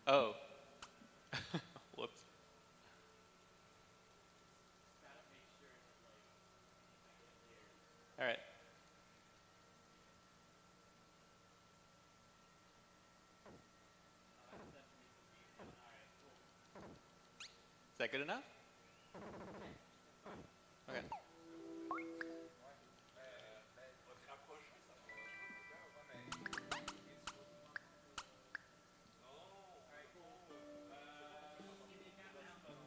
Oh. Whoops. All right. Is that good enough? Okay.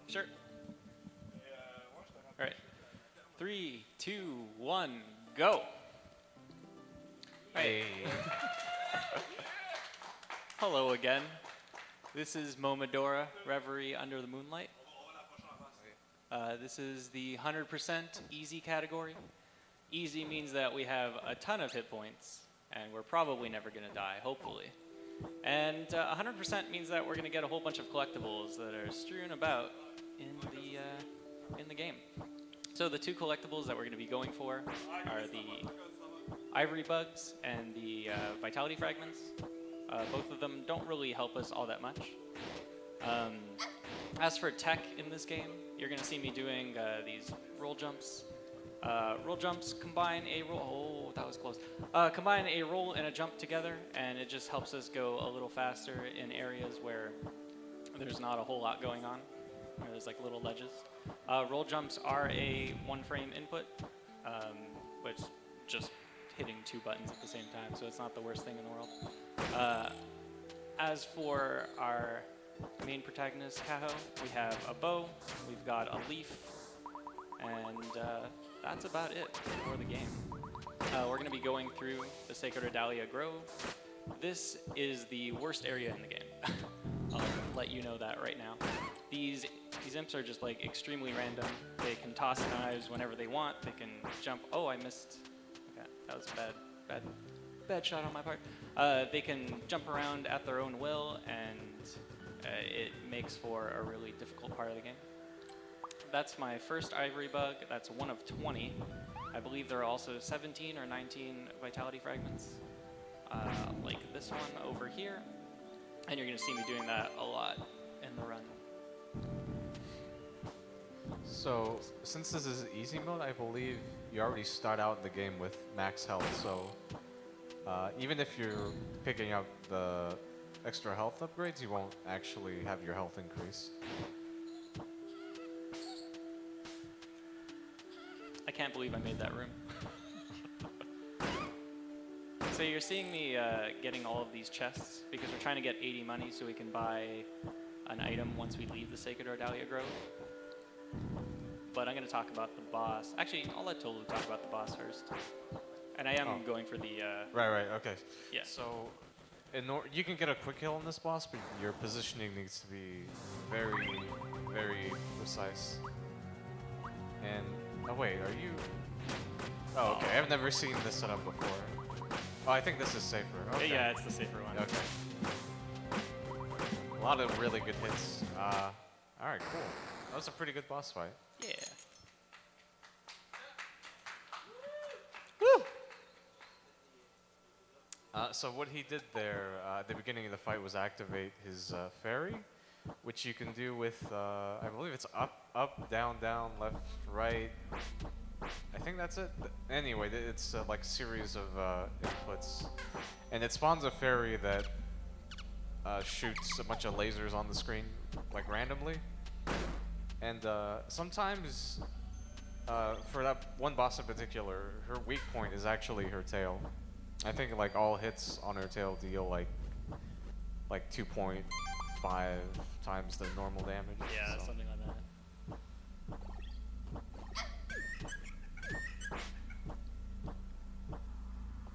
Sure. All right. 3, 2, 1, go. All right. Hello again. This is Momodora, Reverie under the Moonlight. This is the 100% easy category. Easy means that we have a ton of hit points, and we're probably never going to die, hopefully. And 100% means that we're going to get a whole bunch of collectibles that are strewn about in the game. So the two collectibles that we're going to be going for are the ivory bugs and the vitality fragments. Both of them don't really help us all that much. As for tech in this game, you're going to see me doing these roll jumps. Roll jumps combine a roll. Oh, that was close. Combine a roll and a jump together, and it just helps us go a little faster in areas where there's not a whole lot going on. Where there's like little ledges. Roll jumps are a one-frame input, which just hitting two buttons at the same time, so it's not the worst thing in the world. As for our main protagonist, Kaho, we have a bow, we've got a leaf, and that's about it for the game. We're going to be going through the Sacred Redalia Grove. This is the worst area in the game. I'll let you know that right now. These imps are just like extremely random. They can toss knives whenever they want. They can jump. Oh, I missed. Okay, that was a bad shot on my part. They can jump around at their own will, and it makes for a really difficult part of the game. That's my first ivory bug. That's one of 20. I believe there are also 17 or 19 vitality fragments, like this one over here. And you're going to see me doing that a lot in the run. So, since this is easy mode, I believe you already start out the game with max health. So, even if you're picking up the extra health upgrades, you won't actually have your health increase. I can't believe I made that room. So you're seeing me getting all of these chests because we're trying to get 80 money so we can buy an item once we leave the Sacred Redalia Grove. But I'm going to talk about the boss. Actually, I'll let Tolu talk about the boss first. And I am going for the... Right, okay. Yeah. So, you can get a quick kill on this boss, but your positioning needs to be very, very precise. And, oh wait, are you... Oh, okay, I've never seen this setup before. Oh, I think this is safer. Okay. Yeah, it's the safer one. Okay. A lot of really good hits. Alright, cool. That was a pretty good boss fight. Yeah. Woo! So what he did there at the beginning of the fight was activate his fairy, which you can do with, I believe it's up, down, left, right. I think that's it. Anyway, it's like a series of inputs. And it spawns a fairy that shoots a bunch of lasers on the screen, like randomly. And sometimes, for that one boss in particular, her weak point is actually her tail. I think like all hits on her tail deal like 2.5 times the normal damage. Yeah, so. something like that.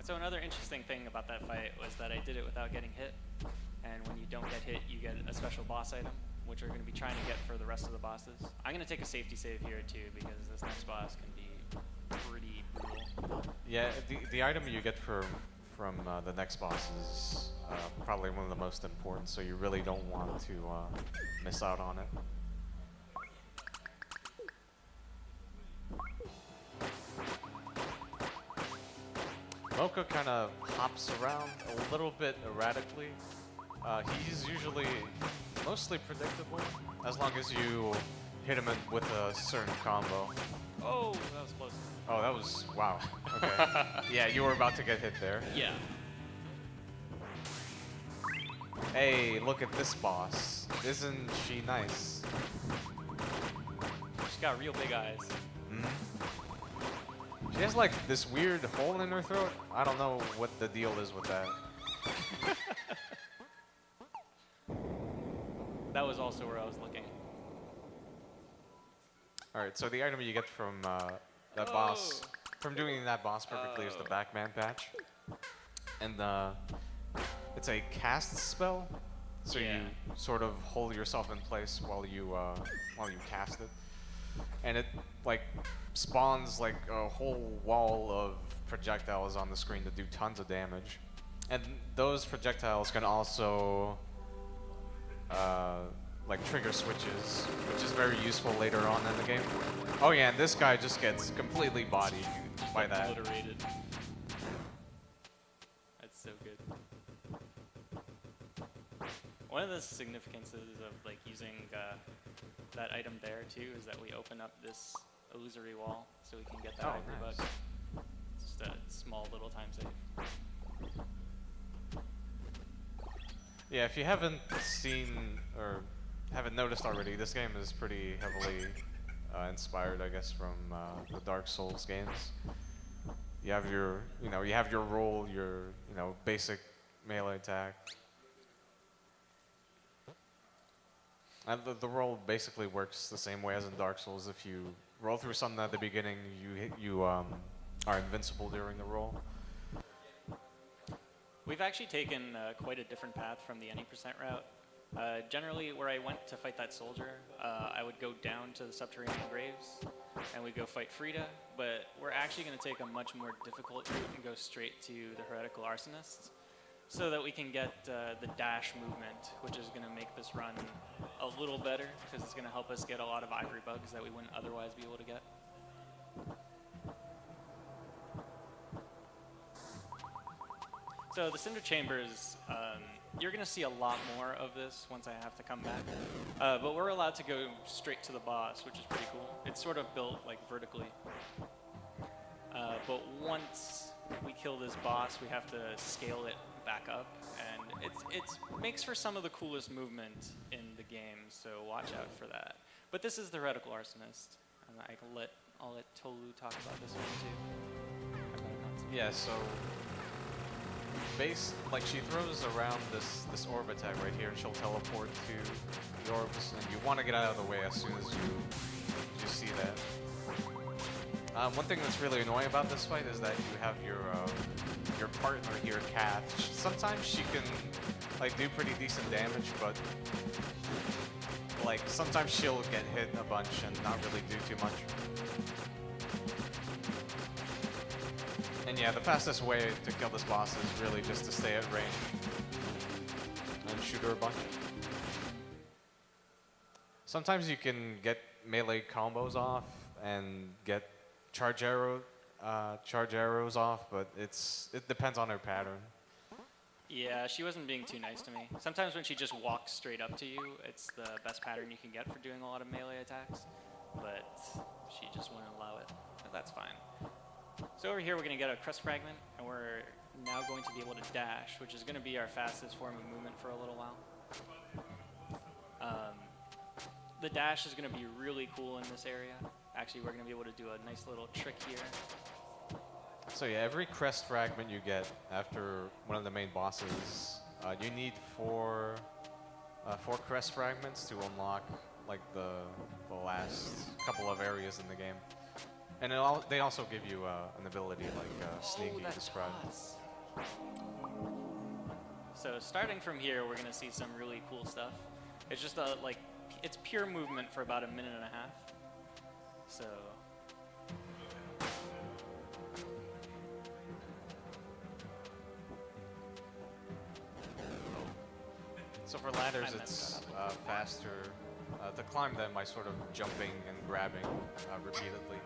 So another interesting thing about that fight was that I did it without getting hit. And when you don't get hit, you get a special boss item, which we're going to be trying to get for the rest of the bosses. I'm going to take a safety save here too, because this next boss can be pretty brutal. Yeah, the item you get from the next boss is probably one of the most important, so you really don't want to miss out on it. Mocha kind of hops around a little bit erratically, He's usually mostly predictable, as long as you hit him with a certain combo. Oh, that was close. Oh, that was, wow. Okay. Yeah, you were about to get hit there. Yeah. Hey, look at this boss. Isn't she nice? She's got real big eyes. She has like this weird hole in her throat. I don't know what the deal is with that. That was also where I was looking. Alright, so the item you get from that boss, from doing that boss perfectly is the Backman patch. And it's a cast spell, so Yeah. you sort of hold yourself in place while you cast it. And it like spawns like a whole wall of projectiles on the screen that do tons of damage. And those projectiles can also like trigger switches, which is very useful later on in the game. Oh yeah, and this guy just gets completely bodied by that. Obliterated. That's so good. One of the significances of like using that item there too is that we open up this illusory wall so we can get that ivory nice. bug. It's just a small little time save. Yeah, if you haven't seen or haven't noticed already, this game is pretty heavily inspired, I guess, from the Dark Souls games. You have your, you have your roll, your, basic melee attack. And the roll basically works the same way as in Dark Souls. If you roll through something at the beginning, you are invincible during the roll. We've actually taken quite a different path from the any percent route. Generally, where I went to fight that soldier, I would go down to the subterranean graves, and we'd go fight Frida, but we're actually going to take a much more difficult route and go straight to the heretical arsonists, so that we can get the dash movement, which is going to make this run a little better, because it's going to help us get a lot of ivory bugs that we wouldn't otherwise be able to get. So the Cinder Chambers, you're going to see a lot more of this once I have to come back. But we're allowed to go straight to the boss, which is pretty cool. It's sort of built like vertically. But once we kill this boss, we have to scale it back up. And it makes for some of the coolest movement in the game, so watch out for that. But this is the Heretical Arsonist. And I'll let Tolu talk about this one too. Yeah, so she throws around this orb attack right here, and she'll teleport to the orbs, and you want to get out of the way as soon as you see that. One thing that's really annoying about this fight is that you have your partner here, Kath. Sometimes she can like do pretty decent damage, but like sometimes she'll get hit a bunch and not really do too much. And yeah, the fastest way to kill this boss is really just to stay at range and shoot her a bunch. Sometimes you can get melee combos off and get charge arrows off, but it depends on her pattern. Yeah, she wasn't being too nice to me. Sometimes when she just walks straight up to you, it's the best pattern you can get for doing a lot of melee attacks, but she just wouldn't allow it. But that's fine. So over here we're going to get a crust fragment, and we're now going to be able to dash, which is going to be our fastest form of movement for a little while. The dash is going to be really cool in this area. Actually, we're going to be able to do a nice little trick here. So yeah, every crest fragment you get after one of the main bosses, you need four crest fragments to unlock like the last couple of areas in the game. And they also give you an ability like Sneak you described. So starting from here, we're going to see some really cool stuff. It's just it's pure movement for about a minute and a half. So for ladders, it's faster to climb them by sort of jumping and grabbing repeatedly.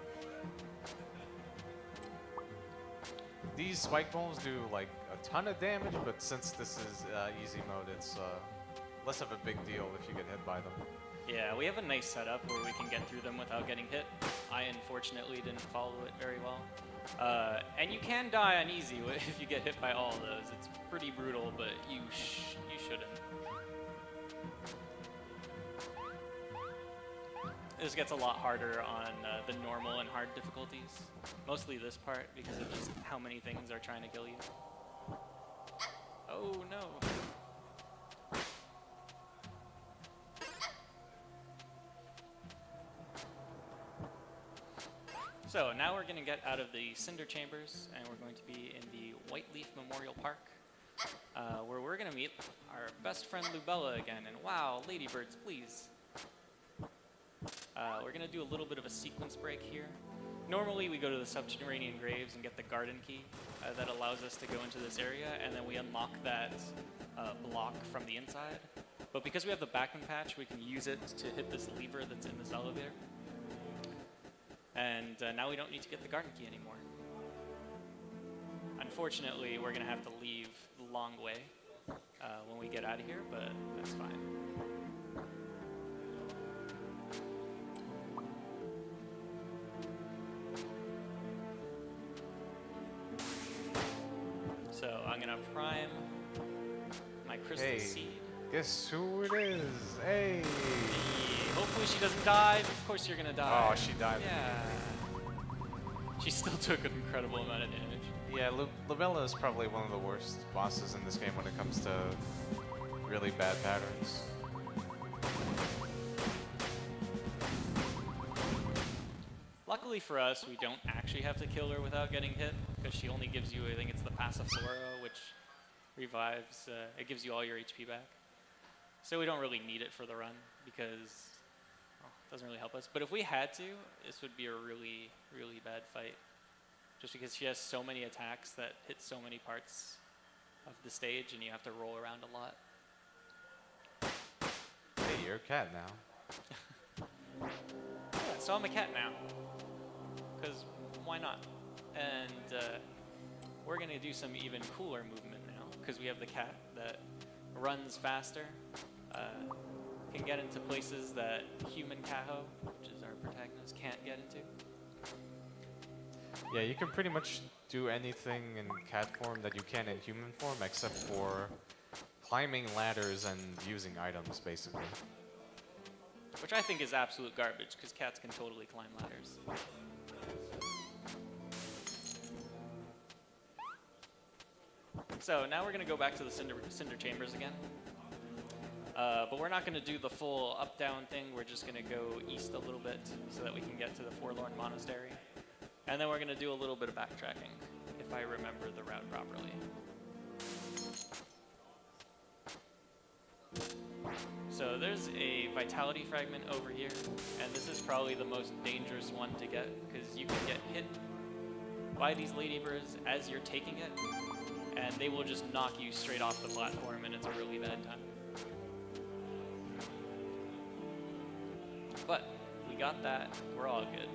These spike balls do like a ton of damage, but since this is easy mode, it's less of a big deal if you get hit by them. Yeah, we have a nice setup where we can get through them without getting hit. I unfortunately didn't follow it very well. And you can die on easy if you get hit by all of those. It's pretty brutal, but you shouldn't. This gets a lot harder on the normal and hard difficulties. Mostly this part, because of just how many things are trying to kill you. Oh no. So now we're going to get out of the Cinder Chambers, and we're going to be in the White Leaf Memorial Park, where we're going to meet our best friend Lubella again. And wow, ladybirds, please. We're going to do a little bit of a sequence break here. Normally we go to the subterranean graves and get the garden key that allows us to go into this area, and then we unlock that block from the inside. But because we have the backing patch, we can use it to hit this lever that's in this elevator. And now we don't need to get the garden key anymore. Unfortunately, we're going to have to leave the long way when we get out of here, but that's fine. So I'm going to prime my crystal seed. Guess who it is? Hey! Hopefully she doesn't die. Of course you're gonna die. Oh, she died. Yeah. She still took an incredible amount of damage. Yeah, Lubella is probably one of the worst bosses in this game when it comes to really bad patterns. Luckily for us, we don't actually have to kill her without getting hit, because she only gives you, I think it's the Passiflora, which revives, it gives you all your HP back. So we don't really need it for the run, because it doesn't really help us. But if we had to, this would be a really, really bad fight. Just because she has so many attacks that hit so many parts of the stage, and you have to roll around a lot. Hey, you're a cat now. Yeah, so I'm a cat now. Because why not? And we're going to do some even cooler movement now, because we have the cat that runs faster, can get into places that human Caho, which is our protagonist, can't get into. Yeah, you can pretty much do anything in cat form that you can in human form, except for climbing ladders and using items, basically. Which I think is absolute garbage, because cats can totally climb ladders. So now we're going to go back to the Cinder Chambers again. But we're not going to do the full up-down thing. We're just going to go east a little bit so that we can get to the Forlorn Monastery. And then we're going to do a little bit of backtracking, if I remember the route properly. So there's a Vitality Fragment over here, and this is probably the most dangerous one to get, because you can get hit by these ladybirds as you're taking it, and they will just knock you straight off the platform, and it's a really bad time. But we got that. We're all good.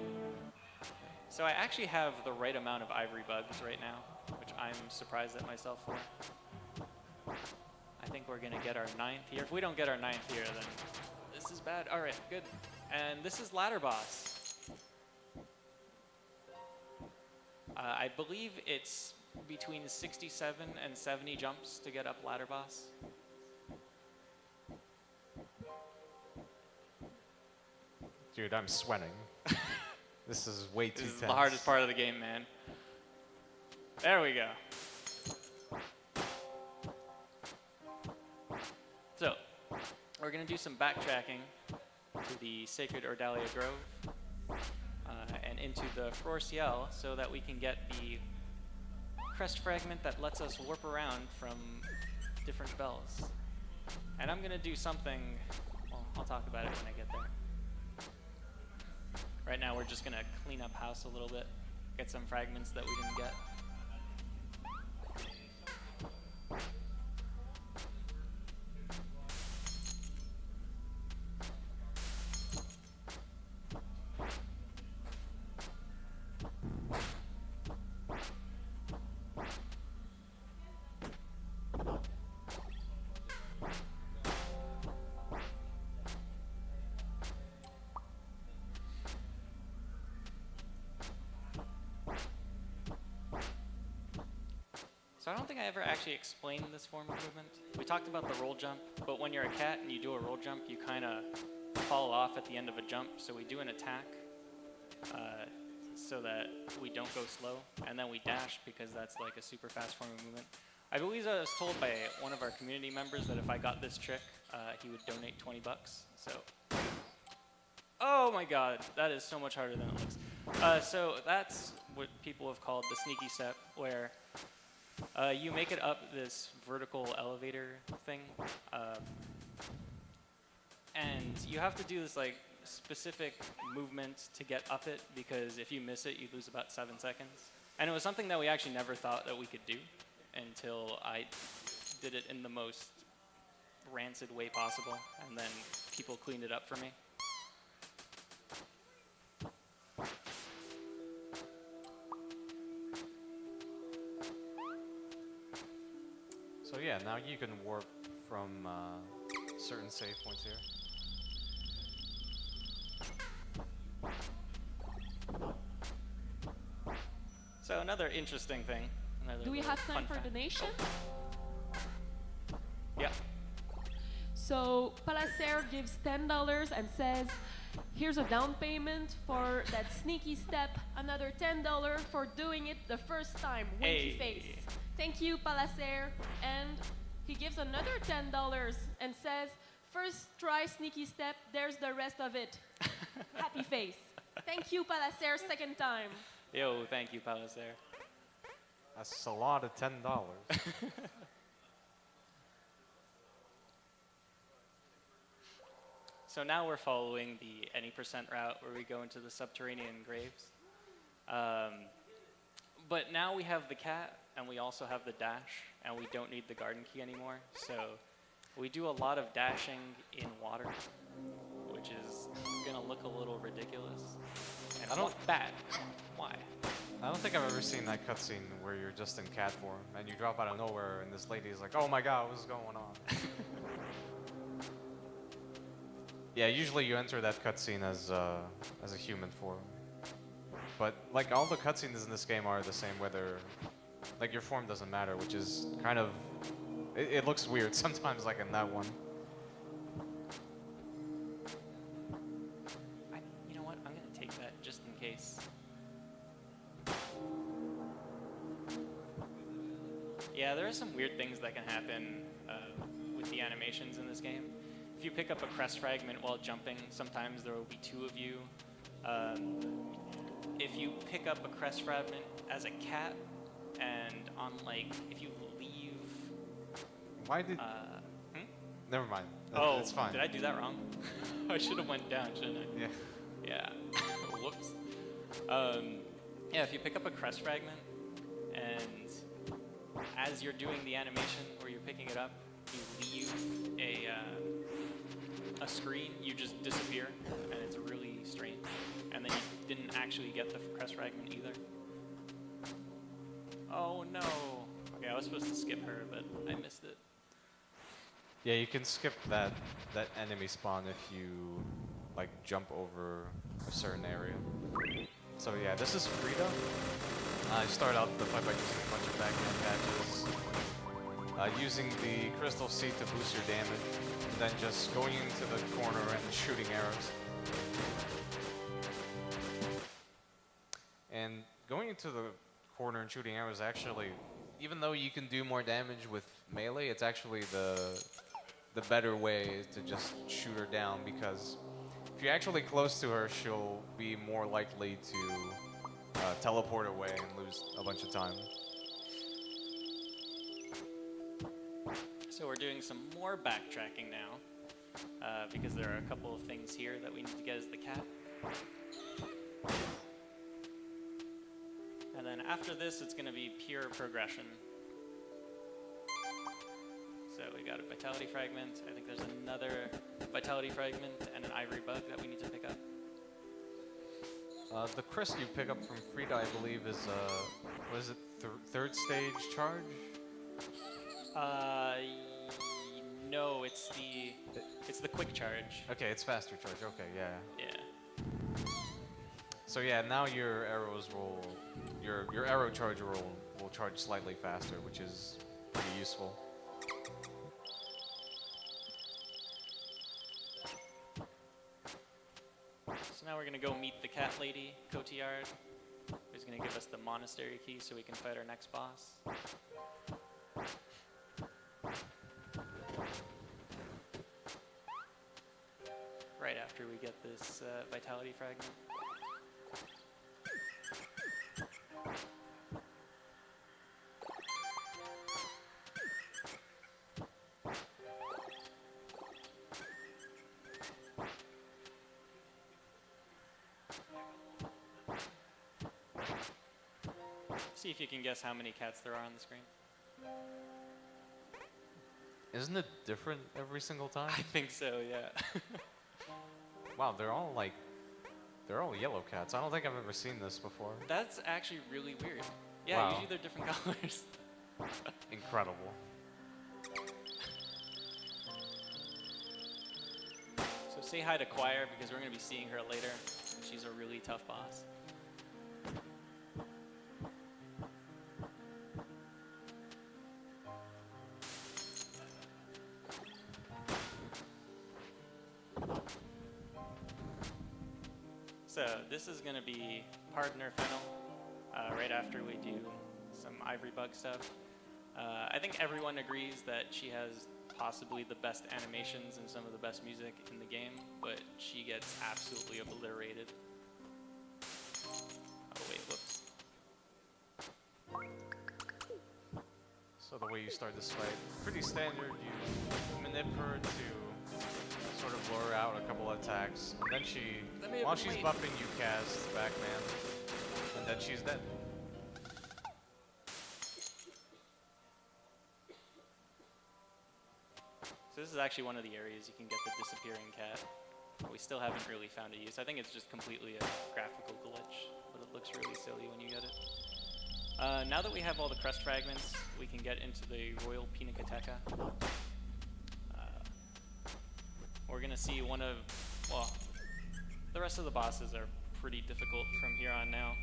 So I actually have the right amount of ivory bugs right now, which I'm surprised at myself for. I think we're going to get our 9th here. If we don't get our 9th here, then this is bad. All right, good. And this is Ladder Boss. I believe it's between 67 and 70 jumps to get up Ladder Boss. Dude, I'm sweating. This is way too tense. This is the hardest part of the game, man. There we go. So, we're going to do some backtracking to the Sacred Ordalia Grove and into the Frore Ciel so that we can get the crest fragment that lets us warp around from different bells. And I'm going to do something, well, I'll talk about it when I get there. Right now we're just going to clean up house a little bit, get some fragments that we didn't get. So I don't think I ever actually explained this form of movement. We talked about the roll jump, but when you're a cat and you do a roll jump, you kind of fall off at the end of a jump. So we do an attack so that we don't go slow, and then we dash because that's like a super fast form of movement. I believe I was told by one of our community members that if I got this trick, he would donate 20 bucks. So, oh my God, that is so much harder than it looks. So that's what people have called the sneaky step, where you make it up this vertical elevator thing, and you have to do this like specific movement to get up it, because if you miss it, you lose about 7 seconds. And it was something that we actually never thought that we could do until I did it in the most rancid way possible, and then people cleaned it up for me. So yeah, now you can warp from certain save points here. So another interesting thing. Do we have time for donations? Yeah. So Palacer gives $10 and says, here's a down payment for that sneaky step, another $10 for doing it the first time, winky face. Thank you, Palacer. And he gives another $10 and says, first try sneaky step, there's the rest of it. Happy face. Thank you, Palacer, second time. Yo, thank you, Palacer. That's a lot of $10. So now we're following the any percent route where we go into the subterranean graves. But now we have the cat, and we also have the dash, and we don't need the garden key anymore. So we do a lot of dashing in water, which is gonna look a little ridiculous. And I don't- bad. Why? I don't think I've ever seen that cutscene where you're just in cat form and you drop out of nowhere and this lady is like, oh my God, what's going on? Yeah, usually you enter that cutscene as a human form. But like all the cutscenes in this game are the same, whether like your form doesn't matter, which is kind of, it looks weird sometimes, like in that one. You know what? I'm gonna take that just in case. Yeah, there are some weird things that can happen with the animations in this game. If you pick up a crest fragment while jumping, sometimes there will be two of you. If you pick up a crest fragment as a cat, and on like, if you leave... Why did... Never mind. Oh, it's fine. Did I do that wrong? I should have went down, shouldn't I? Yeah. Yeah. Whoops. Yeah, if you pick up a crest fragment, and as you're doing the animation where you're picking it up, you leave a screen, you just disappear, and it's really strange. And then you didn't actually get the crest fragment either. Oh no. Okay, I was supposed to skip her, but I missed it. Yeah, you can skip that enemy spawn if you like jump over a certain area. So yeah, this is Frida. I start out the fight by using a bunch of backhand patches, using the crystal seed to boost your damage, and then just going into the corner and shooting arrows. And going into the corner and shooting arrows actually, even though you can do more damage with melee, it's actually the better way is to just shoot her down, because if you're actually close to her, she'll be more likely to teleport away and lose a bunch of time. So we're doing some more backtracking now, because there are a couple of things here that we need to get as the cat. And then after this, it's going to be pure progression. So we got a vitality fragment. I think there's another vitality fragment and an ivory bug that we need to pick up. The crystal you pick up from Frida, I believe, is what is it? Third stage charge? No, it's the quick charge. Okay, it's faster charge. Okay, yeah. Yeah. So yeah, now your arrows will your arrow charger will charge slightly faster, which is pretty useful. So now we're gonna go meet the cat lady, Cotillard, who's gonna give us the monastery key so we can fight our next boss. Right after we get this vitality fragment. See if you can guess how many cats there are on the screen. Isn't it different every single time? I think so, yeah. Wow, they're all yellow cats. I don't think I've ever seen this before. That's actually really weird. Yeah, Wow. usually they're different colors. Incredible. So say hi to Choir because we're going to be seeing her later. She's a really tough boss. So this is going to be Partner Fennel, right after we do some Ivory Bug stuff. I think everyone agrees that she has possibly the best animations and some of the best music in the game, but she gets absolutely obliterated. Oh wait, whoops. So the way you start this fight, pretty standard. You manip her to sort of lure out a couple attacks, and then while she's buffing, you cast Backman, and then she's dead. So this is actually one of the areas you can get the disappearing cat. But we still haven't really found a use. I think it's just completely a graphical glitch, but it looks really silly when you get it. Now that we have all the crust fragments, we can get into the Royal Pinacoteca. We're gonna see the rest of the bosses are pretty difficult from here on now.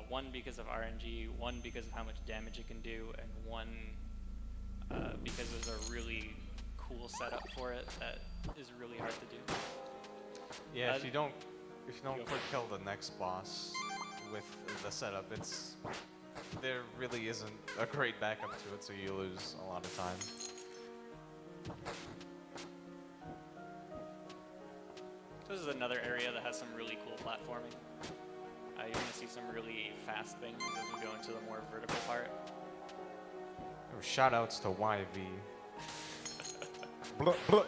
One because of RNG, one because of how much damage it can do, and one because there's a really cool setup for it that is really hard to do. Yeah, if you don't quick kill the next boss with the setup, there really isn't a great backup to it, so you lose a lot of time. This is another area that has some really cool platforming. You're going to see some really fast things as we go into the more vertical part. Shoutouts to YV. Blah, blah.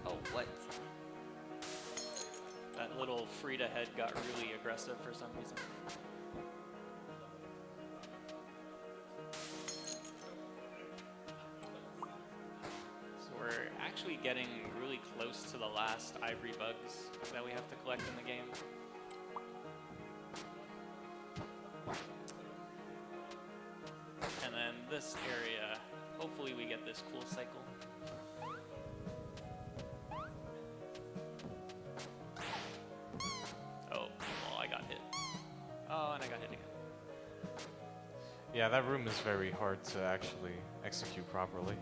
Oh, what? That little Frida head got really aggressive for some reason. Actually getting really close to the last ivory bugs that we have to collect in the game. And then this area, hopefully we get this cool cycle. Oh, well, I got hit. Oh, and I got hit again. Yeah, that room is very hard to actually execute properly.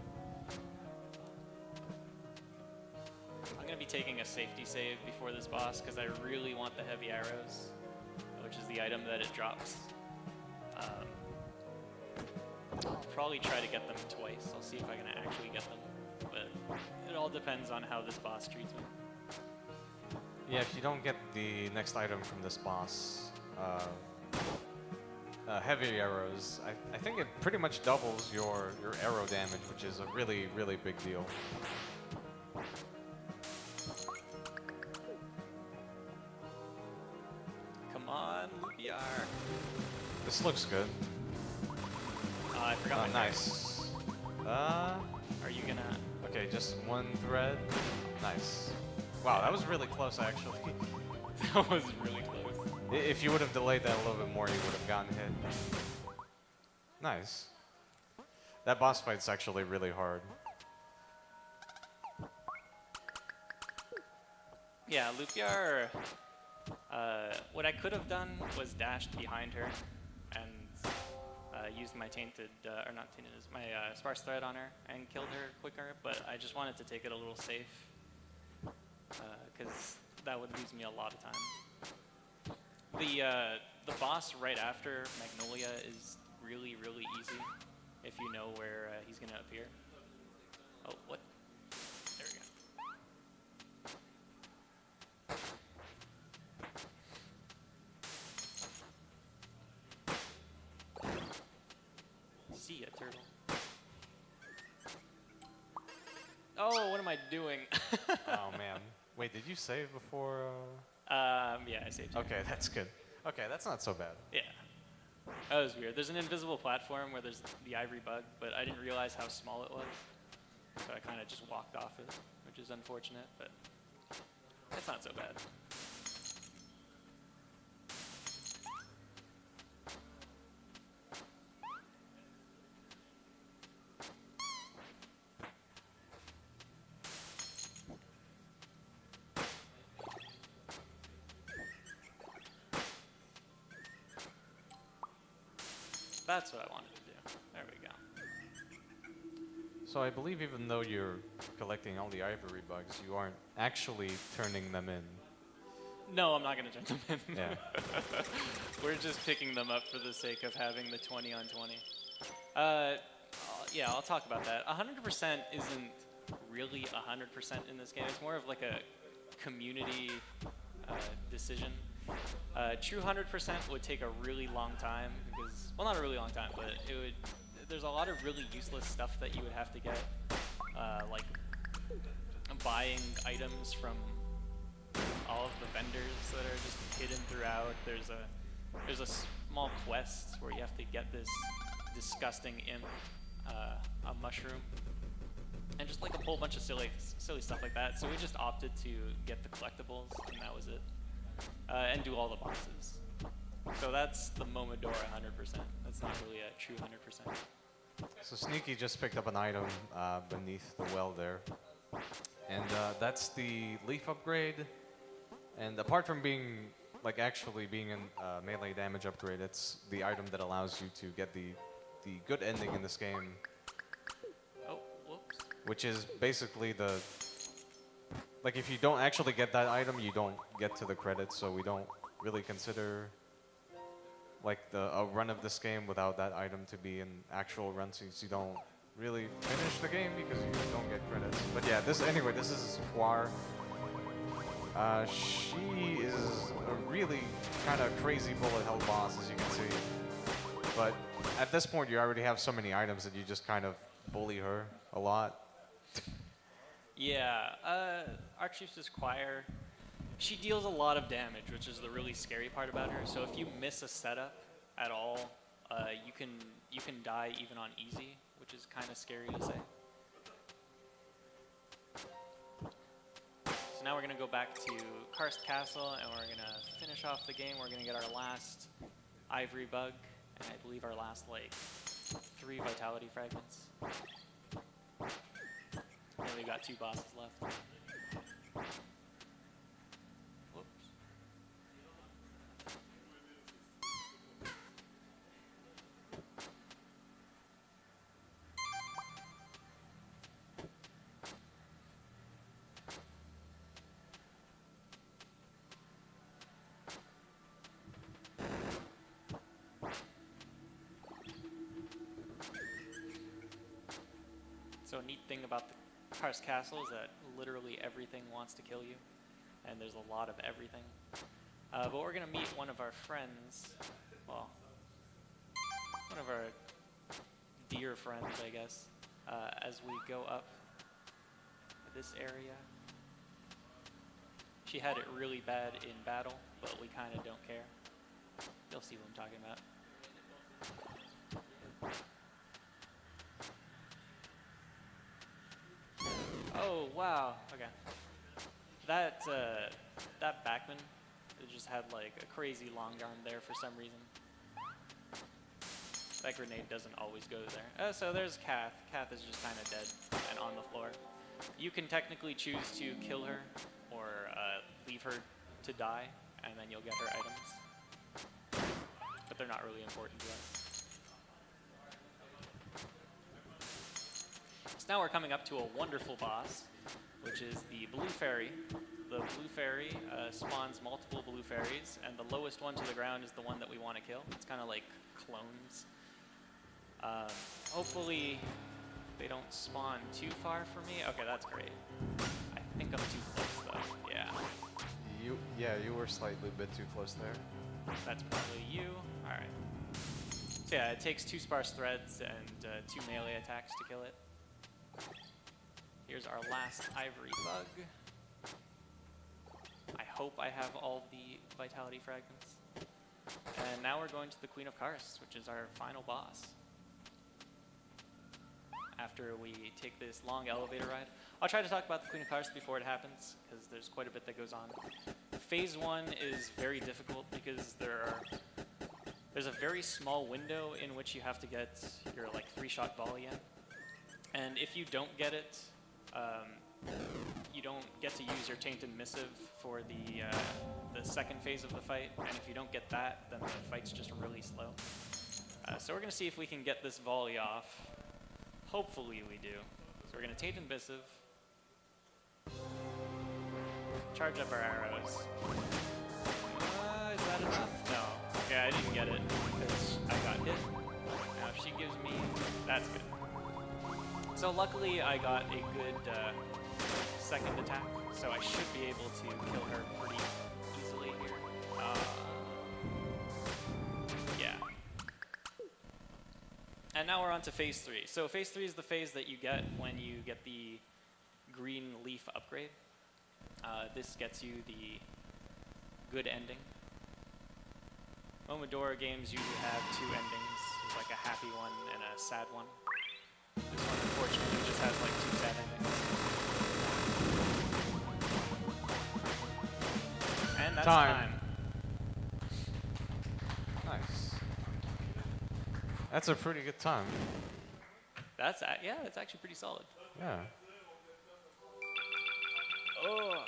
Taking a safety save before this boss because I really want the heavy arrows, which is the item that it drops. I'll probably try to get them twice. I'll see if I can actually get them, but it all depends on how this boss treats me. Yeah, if you don't get the next item from this boss, heavy arrows, I think it pretty much doubles your arrow damage, which is a really, really big deal. This looks good. I forgot my nice. Are you gonna... Okay, just one thread. Nice. Wow, that was really close, actually. That was really close. If you would have delayed that a little bit more, you would have gotten hit. Nice. That boss fight's actually really hard. Yeah, Lupiar, what I could have done was dashed behind her and used my tainted, or not tainted, my sparse thread on her and killed her quicker, but I just wanted to take it a little safe, because that would lose me a lot of time. The boss right after Magnolia is really, really easy if you know where he's going to appear. Oh, what? There we go. See ya, turtle. Oh, what am I doing? Oh man. Wait, did you save before? Yeah, I saved you. Okay, that's good. Okay, that's not so bad. Yeah. That was weird. There's an invisible platform where there's the ivory bug, but I didn't realize how small it was. So I kind of just walked off it, which is unfortunate, but it's not so bad. That's what I wanted to do. There we go. So I believe even though you're collecting all the ivory bugs, you aren't actually turning them in. No, I'm not going to turn them in. Yeah. We're just picking them up for the sake of having the 20 on 20. Yeah, I'll talk about that. 100% isn't really 100% in this game. It's more of like a community decision. True 100% would take a really long time because, well, not a really long time, but it would. There's a lot of really useless stuff that you would have to get, like buying items from all of the vendors that are just hidden throughout. There's a small quest where you have to get this disgusting imp, a mushroom, and just like a whole bunch of silly stuff like that. So we just opted to get the collectibles, and that was it, and do all the bosses. So that's the Momodora 100%. That's not really a true 100%. So Sneaky just picked up an item beneath the well there. And that's the leaf upgrade. And apart from being, like actually being a melee damage upgrade, it's the item that allows you to get the good ending in this game. Oh, whoops. Which is basically the, like if you don't actually get that item, you don't get to the credits, so we don't really consider like a run of this game without that item to be an actual run, since you don't really finish the game because you don't get credits. But yeah, this is Squar. She is a really kind of crazy bullet hell boss, as you can see. But at this point, you already have so many items that you just kind of bully her a lot. Yeah, Archie's Choir, she deals a lot of damage, which is the really scary part about her. So if you miss a setup at all, you can die even on easy, which is kind of scary to say. So now we're going to go back to Karst Castle, and we're going to finish off the game. We're going to get our last ivory bug, and I believe our last, like, 3 vitality fragments. And we've got 2 bosses left. Whoops. So a neat thing about the Karst Castle is that literally everything wants to kill you, and there's a lot of everything. But we're gonna meet one of our friends, well, one of our dear friends, I guess, as we go up this area. She had it really bad in battle, but we kind of don't care. You'll see what I'm talking about. Oh, wow, okay. That backman just had like a crazy long arm there for some reason. That grenade doesn't always go there. So there's Kath. Kath is just kind of dead and on the floor. You can technically choose to kill her or leave her to die, and then you'll get her items. But they're not really important to us. So now we're coming up to a wonderful boss, which is the Blue Fairy. The Blue Fairy spawns multiple Blue Fairies, and the lowest one to the ground is the one that we want to kill. It's kind of like clones. Hopefully they don't spawn too far from me. Okay, that's great. I think I'm too close though. Yeah. You were slightly a bit too close there. That's probably you. All right. So yeah, it takes 2 sparse threads and 2 melee attacks to kill it. Here's our last ivory bug. I hope I have all the vitality fragments. And now we're going to the Queen of Karst, which is our final boss. After we take this long elevator ride. I'll try to talk about the Queen of Karst before it happens, because there's quite a bit that goes on. Phase 1 is very difficult because there's a very small window in which you have to get your like 3-shot volley in. And if you don't get it, you don't get to use your Tainted Missive for the second phase of the fight. And if you don't get that, then the fight's just really slow. So we're going to see if we can get this volley off. Hopefully we do. So we're going to Tainted Missive. Charge up our arrows. Is that enough? No. Okay, I didn't get it because I got hit. Now if she gives me... That's good. So luckily I got a good second attack, so I should be able to kill her pretty easily here. Yeah. And now we're on to phase 3. So phase 3 is the phase that you get when you get the green leaf upgrade. This gets you the good ending. Momodora games usually have 2 endings, like a happy one and a sad one. This one unfortunately just has like 2 sad endings. And that's time. Nice. That's a pretty good time. That's actually pretty solid. Yeah. Oh.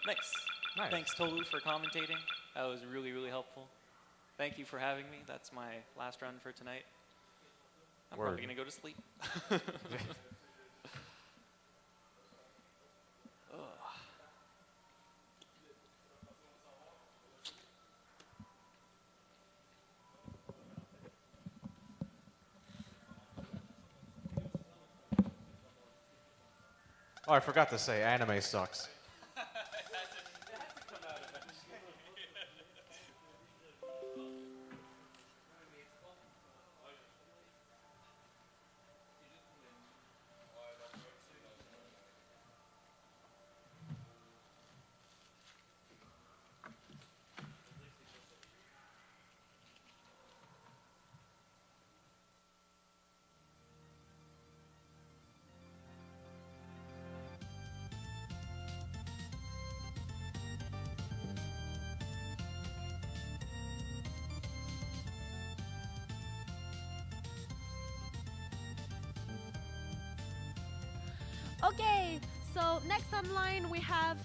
Nice. Thanks, Tolu, for commentating. That was really, really helpful. Thank you for having me. That's my last run for tonight. I'm probably going to go to sleep. Oh, I forgot to say, anime sucks. Okay, so next online we have